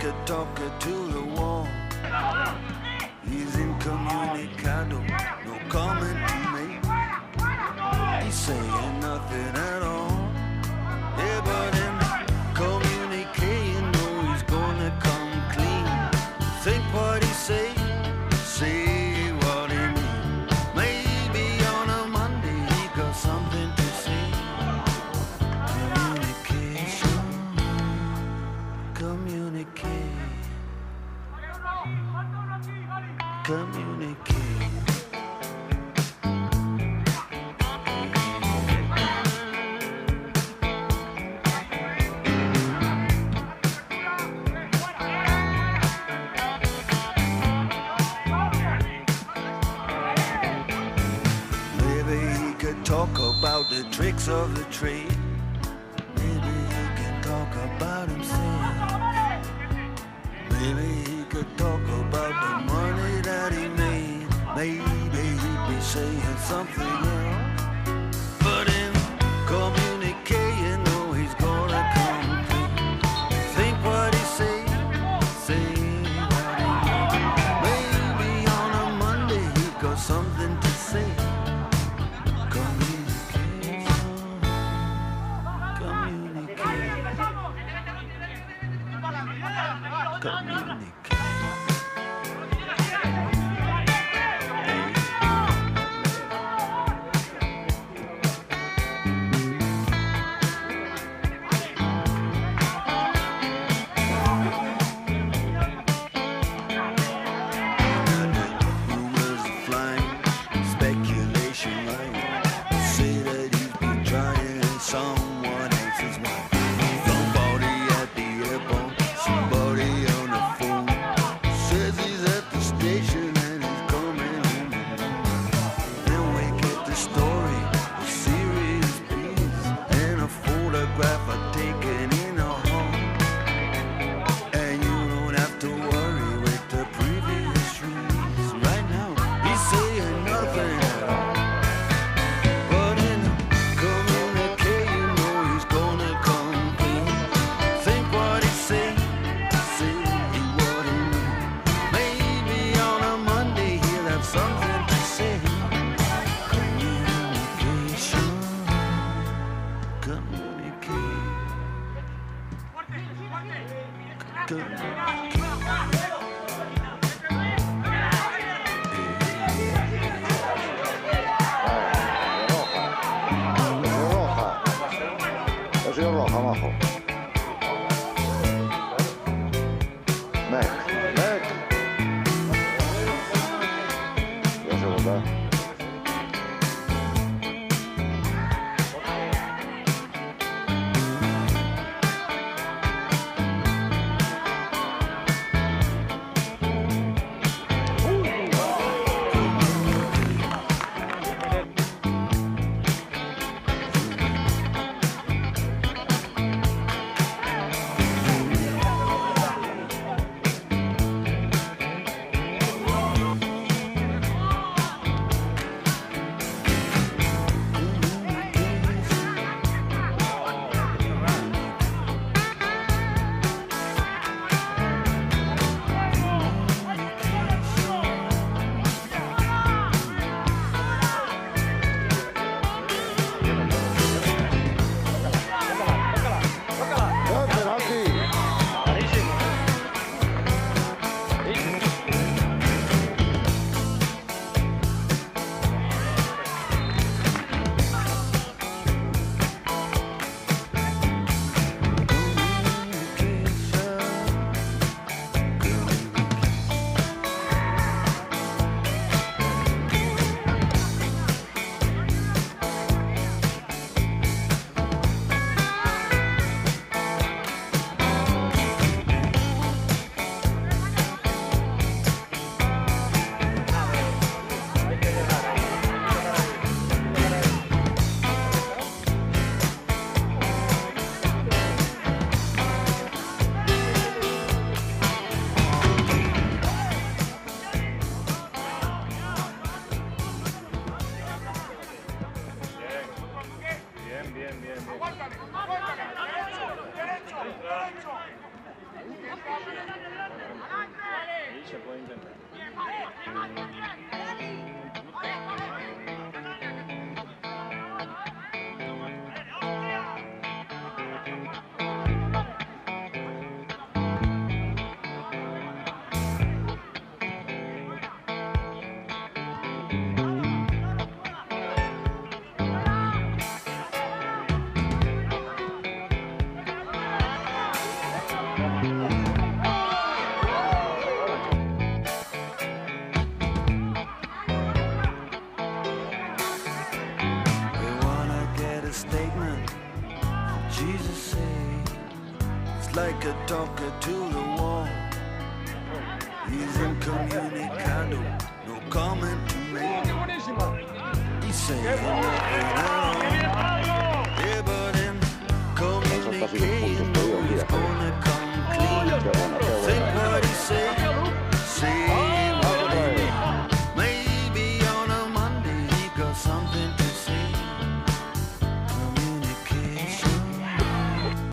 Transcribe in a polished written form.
a talker to the wall. He's incommunicado, no comment to make. He's saying nothing at all. Yeah, but in communicating, no, he's gonna come clean. Think what he say what he mean. Maybe on a Monday he got something to say. Communication, communicate, communicate. Talk about the tricks of the trade. Maybe he can talk about himself. Maybe he could talk about the money that he made. Maybe he'd be saying something else. But in communicating, no, he's gonna come clean. Think what he say what he means. Maybe on a Monday he got something to say. se puede intentar. Like a talker to the wall. He's incommunicado, no comment to make. He's saying nothing.